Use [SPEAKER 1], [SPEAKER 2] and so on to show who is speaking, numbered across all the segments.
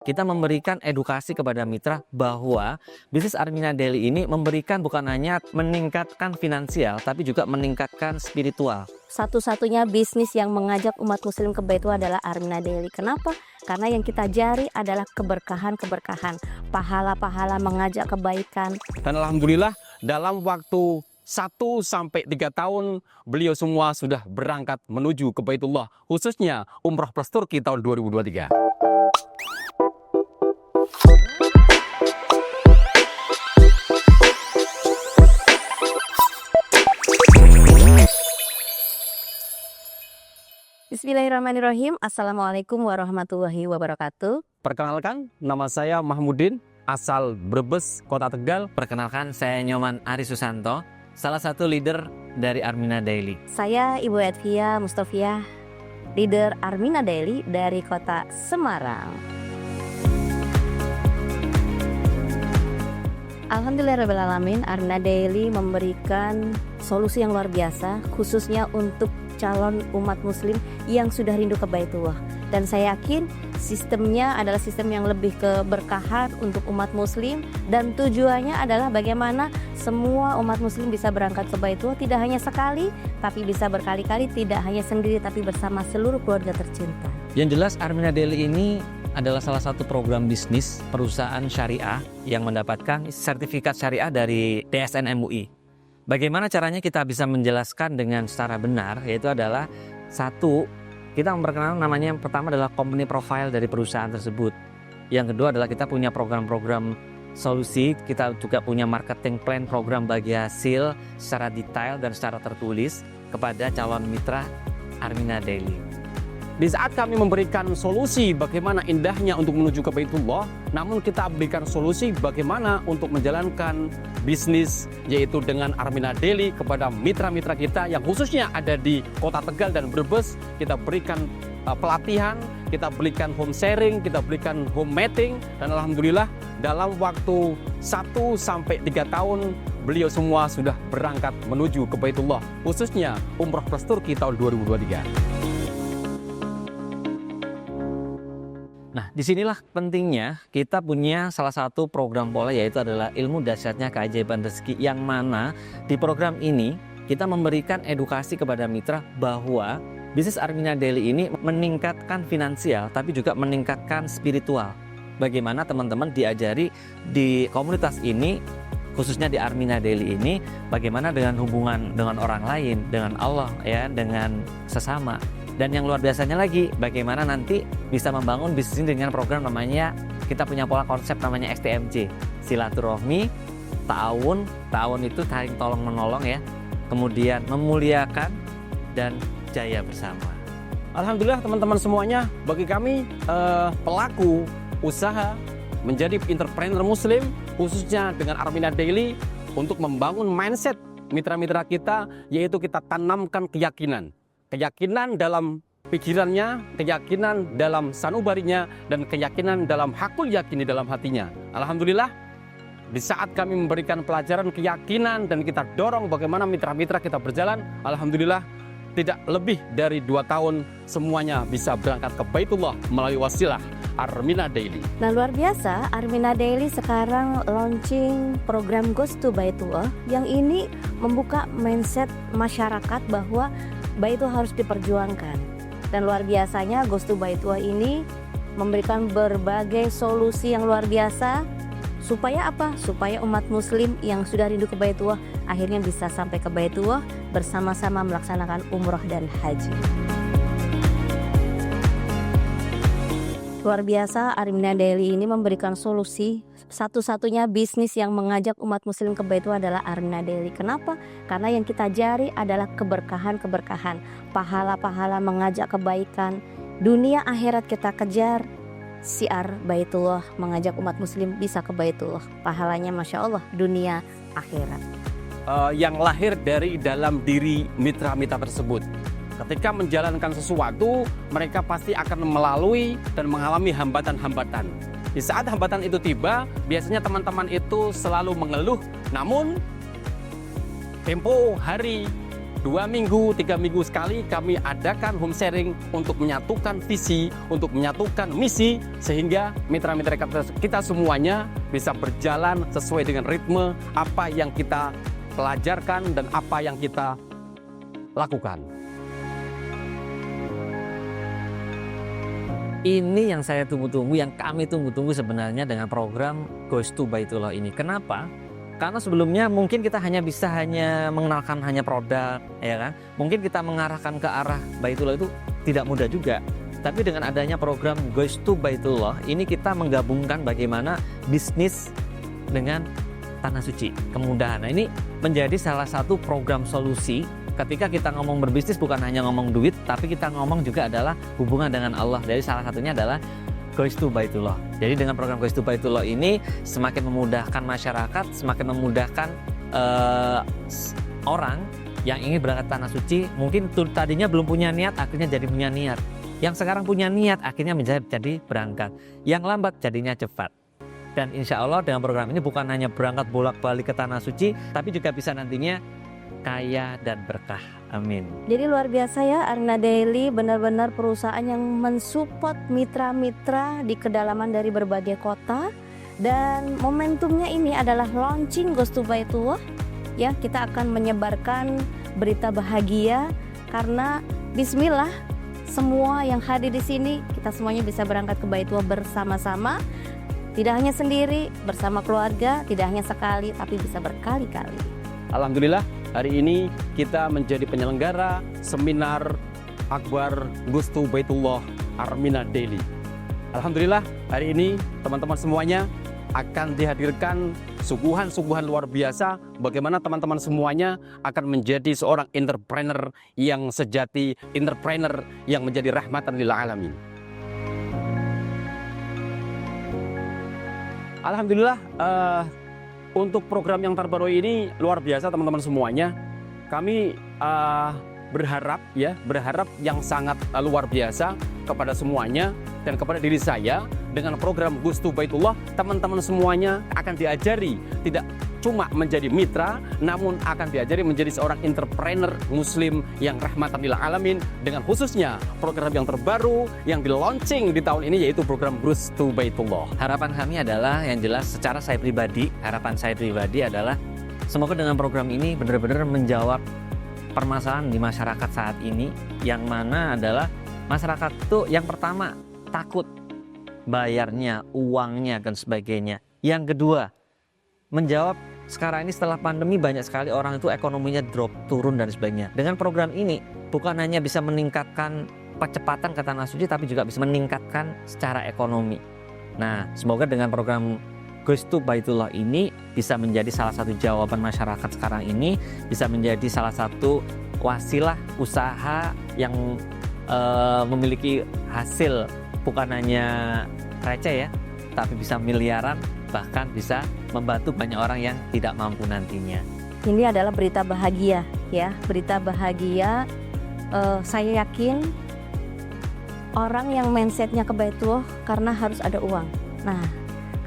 [SPEAKER 1] kita memberikan edukasi kepada mitra bahwa bisnis Armina Daily ini memberikan bukan hanya meningkatkan finansial, tapi juga meningkatkan spiritual.
[SPEAKER 2] Satu-satunya bisnis yang mengajak umat muslim ke Baitullah adalah Armina Daily. Kenapa? Karena yang kita cari adalah keberkahan-keberkahan, pahala-pahala mengajak kebaikan.
[SPEAKER 3] Dan alhamdulillah dalam waktu 1-3 tahun beliau semua sudah berangkat menuju ke Baitullah, khususnya Umrah Plus Turki tahun 2023.
[SPEAKER 2] Bismillahirrahmanirrahim. Assalamualaikum warahmatullahi wabarakatuh.
[SPEAKER 3] Perkenalkan, nama saya Mahmudin, asal Brebes, Kota Tegal.
[SPEAKER 1] Perkenalkan, saya Nyoman Ari Susanto, salah satu leader dari Armina Daily.
[SPEAKER 2] Saya Ibu Edvia Mustafiah, leader Armina Daily dari Kota Semarang. Alhamdulillahirrahmanirrahim, Armina Daily memberikan solusi yang luar biasa, khususnya untuk calon umat muslim yang sudah rindu ke Baitullah. Dan saya yakin sistemnya adalah sistem yang lebih keberkahan untuk umat muslim, dan tujuannya adalah bagaimana semua umat muslim bisa berangkat ke Baitullah tidak hanya sekali, tapi bisa berkali-kali, tidak hanya sendiri tapi bersama seluruh keluarga tercinta.
[SPEAKER 1] Yang jelas Armina Daily ini adalah salah satu program bisnis perusahaan syariah yang mendapatkan sertifikat syariah dari DSN MUI. Bagaimana caranya kita bisa menjelaskan dengan secara benar, yaitu adalah satu, kita memperkenalkan namanya, yang pertama adalah company profile dari perusahaan tersebut. Yang kedua adalah kita punya program-program solusi, kita juga punya marketing plan, program bagi hasil secara detail dan secara tertulis kepada calon mitra Armina Daily.
[SPEAKER 3] Di saat kami memberikan solusi bagaimana indahnya untuk menuju ke Baitullah, namun kita berikan solusi bagaimana untuk menjalankan bisnis, yaitu dengan Armina Daily kepada mitra-mitra kita yang khususnya ada di Kota Tegal dan Brebes. Kita berikan pelatihan, kita berikan home sharing, kita berikan home meeting, dan alhamdulillah dalam waktu 1-3 tahun beliau semua sudah berangkat menuju ke Baitullah, khususnya Umrah Plus Turki tahun 2023.
[SPEAKER 1] Nah, disinilah pentingnya kita punya salah satu program pola, yaitu adalah ilmu dahsyatnya keajaiban rezeki, yang mana di program ini kita memberikan edukasi kepada mitra bahwa bisnis Armina Daily ini meningkatkan finansial tapi juga meningkatkan spiritual. Bagaimana teman-teman diajari di komunitas ini, khususnya di Armina Daily ini, bagaimana dengan hubungan dengan orang lain, dengan Allah, ya, dengan sesama. Dan yang luar biasanya lagi, bagaimana nanti bisa membangun bisnis ini dengan program namanya, kita punya pola konsep namanya STMC, silaturahmi, ta'awun itu saling tolong menolong, ya, kemudian memuliakan dan jaya bersama.
[SPEAKER 3] Alhamdulillah teman-teman semuanya, bagi kami pelaku usaha menjadi entrepreneur muslim, khususnya dengan Armina Daily, untuk membangun mindset mitra-mitra kita, yaitu kita tanamkan keyakinan dalam pikirannya, keyakinan dalam sanubarinya, dan keyakinan dalam hakul yakin di dalam hatinya. Alhamdulillah, di saat kami memberikan pelajaran keyakinan dan kita dorong bagaimana mitra-mitra kita berjalan, alhamdulillah tidak lebih dari 2 tahun semuanya bisa berangkat ke Baitullah melalui wasilah Armina Daily.
[SPEAKER 2] Nah, luar biasa, Armina Daily sekarang launching program Goes to Baitullah, yang ini membuka mindset masyarakat bahwa Baitullah harus diperjuangkan. Dan luar biasanya Goes to Baitullah ini memberikan berbagai solusi yang luar biasa. Supaya apa? Supaya umat muslim yang sudah rindu ke Baitullah akhirnya bisa sampai ke Baitullah bersama-sama melaksanakan umroh dan haji. Luar biasa, Armina Daily ini memberikan solusi. Satu-satunya bisnis yang mengajak umat muslim ke Baitullah adalah Armina Daily. Kenapa? Karena yang kita cari adalah keberkahan-keberkahan, pahala-pahala mengajak kebaikan. Dunia akhirat kita kejar. Siar Baitullah mengajak umat muslim bisa ke Baitullah. Pahalanya Masya Allah, dunia akhirat.
[SPEAKER 3] Yang lahir dari dalam diri mitra-mitra tersebut. Ketika menjalankan sesuatu, mereka pasti akan melalui dan mengalami hambatan-hambatan. Di saat hambatan itu tiba, biasanya teman-teman itu selalu mengeluh. Namun, tempo hari 2 minggu, 3 minggu sekali kami adakan home sharing untuk menyatukan visi, untuk menyatukan misi, sehingga mitra-mitra kita semuanya bisa berjalan sesuai dengan ritme apa yang kita pelajarkan dan apa yang kita lakukan.
[SPEAKER 1] Ini yang saya tunggu-tunggu, yang kami tunggu-tunggu sebenarnya dengan program Goes to Baitullah ini. Kenapa? Karena sebelumnya mungkin kita hanya mengenalkan hanya produk, ya kan? Mungkin kita mengarahkan ke arah Baitullah itu tidak mudah juga. Tapi dengan adanya program Goes to Baitullah, ini kita menggabungkan bagaimana bisnis dengan tanah suci, kemudahan. Nah, ini menjadi salah satu program solusi. Ketika kita ngomong berbisnis bukan hanya ngomong duit, tapi kita ngomong juga adalah hubungan dengan Allah. Jadi salah satunya adalah Goes to Baitullah. Jadi dengan program Goes to Baitullah ini semakin memudahkan masyarakat, semakin memudahkan orang yang ingin berangkat tanah suci. Mungkin tadinya belum punya niat, akhirnya jadi punya niat. Yang sekarang punya niat, akhirnya jadi berangkat. Yang lambat jadinya cepat. Dan insya Allah dengan program ini bukan hanya berangkat bolak-balik ke tanah suci, tapi juga bisa nantinya kaya dan berkah. Amin.
[SPEAKER 2] Jadi luar biasa ya, Armina Daily benar-benar perusahaan yang mensupport mitra-mitra di kedalaman dari berbagai kota. Dan momentumnya ini adalah launching Goes to Baitullah. Ya, kita akan menyebarkan berita bahagia karena bismillah semua yang hadir di sini kita semuanya bisa berangkat ke Baitullah bersama-sama. Tidak hanya sendiri, bersama keluarga, tidak hanya sekali tapi bisa berkali-kali.
[SPEAKER 3] Alhamdulillah, hari ini kita menjadi penyelenggara seminar Akbar Goes to Baitullah Armina Daily. Alhamdulillah, hari ini teman-teman semuanya akan dihadirkan suguhan-suguhan luar biasa bagaimana teman-teman semuanya akan menjadi seorang entrepreneur yang sejati, entrepreneur yang menjadi rahmatan lil alamin. Alhamdulillah, untuk program yang terbaru ini luar biasa teman-teman semuanya. Kami berharap yang sangat luar biasa kepada semuanya dan kepada diri saya. Dengan program Goes to Baitullah, teman-teman semuanya akan diajari tidak cuma menjadi mitra, namun akan diajari menjadi seorang entrepreneur muslim yang rahmatan lil alamin, dengan khususnya program yang terbaru yang di-launching di tahun ini yaitu program Goes to Baitullah.
[SPEAKER 1] Harapan kami adalah yang jelas secara harapan saya pribadi adalah semoga dengan program ini benar-benar menjawab permasalahan di masyarakat saat ini, yang mana adalah masyarakat itu yang pertama takut bayarnya, uangnya dan sebagainya. Yang kedua, menjawab sekarang ini setelah pandemi banyak sekali orang itu ekonominya drop, turun dan sebagainya. Dengan program ini bukan hanya bisa meningkatkan percepatan ke tanah suci, tapi juga bisa meningkatkan secara ekonomi. Nah, semoga dengan program Goes to Baitullah ini bisa menjadi salah satu jawaban masyarakat sekarang ini, bisa menjadi salah satu wasilah usaha yang memiliki hasil bukan hanya receh ya, tapi bisa miliaran, bahkan bisa membantu banyak orang yang tidak mampu nantinya.
[SPEAKER 2] Ini adalah berita bahagia ya, berita bahagia. Saya yakin orang yang mindsetnya ke Baitullah karena harus ada uang. Nah,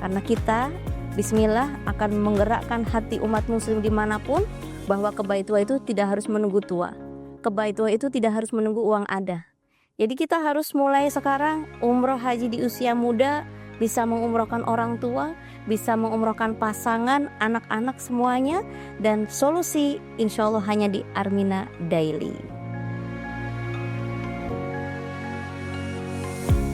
[SPEAKER 2] karena kita bismillah akan menggerakkan hati umat muslim dimanapun bahwa ke Baitullah itu tidak harus menunggu tua. Ke Baitullah itu tidak harus menunggu uang ada. Jadi kita harus mulai sekarang umroh haji di usia muda, bisa mengumrohkan orang tua, bisa mengumrohkan pasangan, anak-anak semuanya, dan solusi insya Allah hanya di Armina Daily.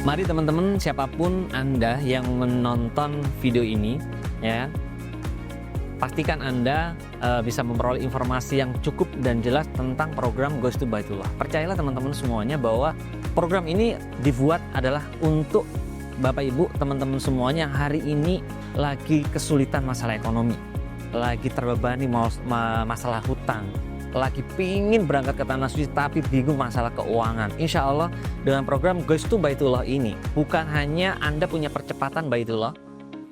[SPEAKER 1] Mari teman-teman, siapapun Anda yang menonton video ini, ya, pastikan Anda bisa memperoleh informasi yang cukup dan jelas tentang program Goes to Baitullah. Percayalah teman-teman semuanya bahwa program ini dibuat adalah untuk Bapak Ibu, teman-teman semuanya yang hari ini lagi kesulitan masalah ekonomi, lagi terbebani masalah hutang, lagi pingin berangkat ke tanah suci tapi bingung masalah keuangan. Insya Allah dengan program Goes to Baitullah ini bukan hanya Anda punya percepatan Baitullah,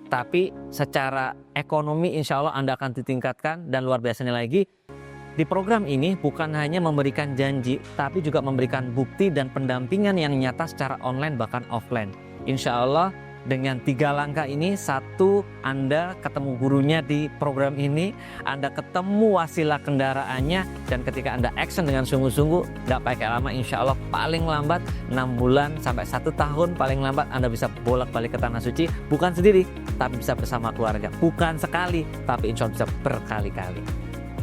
[SPEAKER 1] tapi secara ekonomi insya Allah Anda akan ditingkatkan. Dan luar biasanya lagi, di program ini bukan hanya memberikan janji, tapi juga memberikan bukti dan pendampingan yang nyata secara online bahkan offline. Insya Allah Dengan 3 langkah ini, satu, Anda ketemu gurunya di program ini, Anda ketemu wasilah kendaraannya, dan ketika Anda action dengan sungguh-sungguh, nggak pakai lama, insya Allah paling lambat 6 bulan sampai 1 tahun, paling lambat Anda bisa bolak-balik ke Tanah Suci, bukan sendiri, tapi bisa bersama keluarga. Bukan sekali, tapi insya Allah bisa berkali-kali.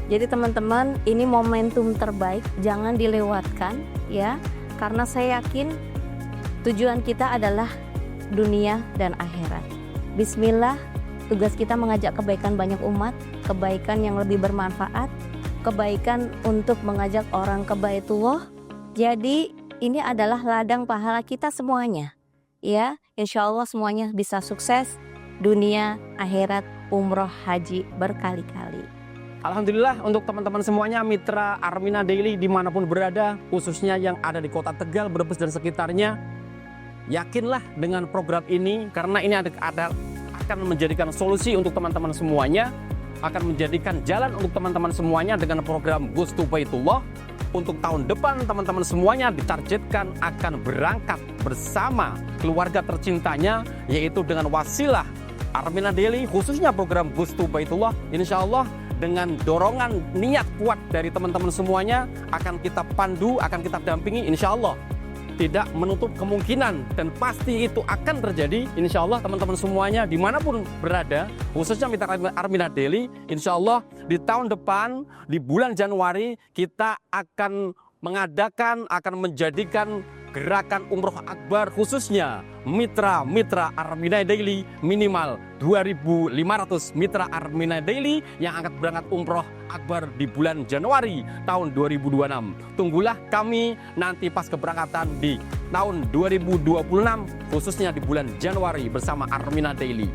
[SPEAKER 2] Jadi teman-teman, ini momentum terbaik, jangan dilewatkan ya, karena saya yakin tujuan kita adalah dunia dan akhirat. Bismillah, tugas kita mengajak kebaikan banyak umat, kebaikan yang lebih bermanfaat, kebaikan untuk mengajak orang ke Baitullah. Jadi ini adalah ladang pahala kita semuanya. Ya, insya Allah semuanya bisa sukses, dunia, akhirat, umroh, haji berkali-kali.
[SPEAKER 3] Alhamdulillah untuk teman-teman semuanya, mitra Armina Daily dimanapun berada, khususnya yang ada di kota Tegal, Brebes dan sekitarnya, yakinlah dengan program ini, karena ini akan menjadikan solusi untuk teman-teman semuanya, akan menjadikan jalan untuk teman-teman semuanya dengan program Goes to Baitullah. Untuk tahun depan teman-teman semuanya ditargetkan akan berangkat bersama keluarga tercintanya, yaitu dengan wasilah Armina Daily, khususnya program Goes to Baitullah. Insya Allah dengan dorongan niat kuat dari teman-teman semuanya, akan kita pandu, akan kita dampingi, insya Allah tidak menutup kemungkinan dan pasti itu akan terjadi. Insya Allah teman-teman semuanya dimanapun berada, khususnya mitra Armina Daily, insya Allah di tahun depan di bulan Januari kita akan menjadikan gerakan umroh akbar, khususnya mitra-mitra Armina Daily, minimal 2.500 mitra Armina Daily yang akan berangkat umroh akbar di bulan Januari tahun 2026. Tunggulah kami nanti pas keberangkatan di tahun 2026, khususnya di bulan Januari bersama Armina Daily.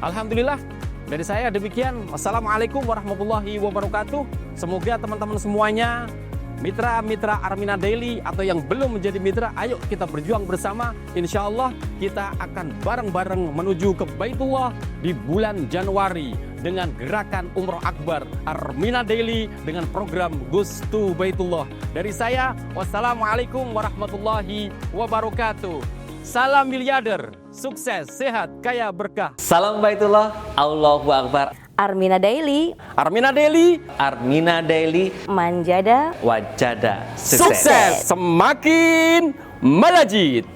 [SPEAKER 3] Alhamdulillah, dari saya demikian. Wassalamualaikum warahmatullahi wabarakatuh. Semoga teman-teman semuanya, mitra-mitra Armina Daily atau yang belum menjadi mitra, ayo kita berjuang bersama. Insya Allah kita akan bareng-bareng menuju ke Baitullah di bulan Januari dengan gerakan Umroh Akbar Armina Daily dengan program Goes to Baitullah. Dari saya, wassalamualaikum warahmatullahi wabarakatuh. Salam miliarder, sukses, sehat, kaya, berkah.
[SPEAKER 1] Salam Baitullah, Allahu Akbar.
[SPEAKER 2] Armina Daily,
[SPEAKER 3] Armina Daily,
[SPEAKER 1] Armina Daily,
[SPEAKER 2] manjada,
[SPEAKER 1] wajada,
[SPEAKER 3] sukses semakin melejit.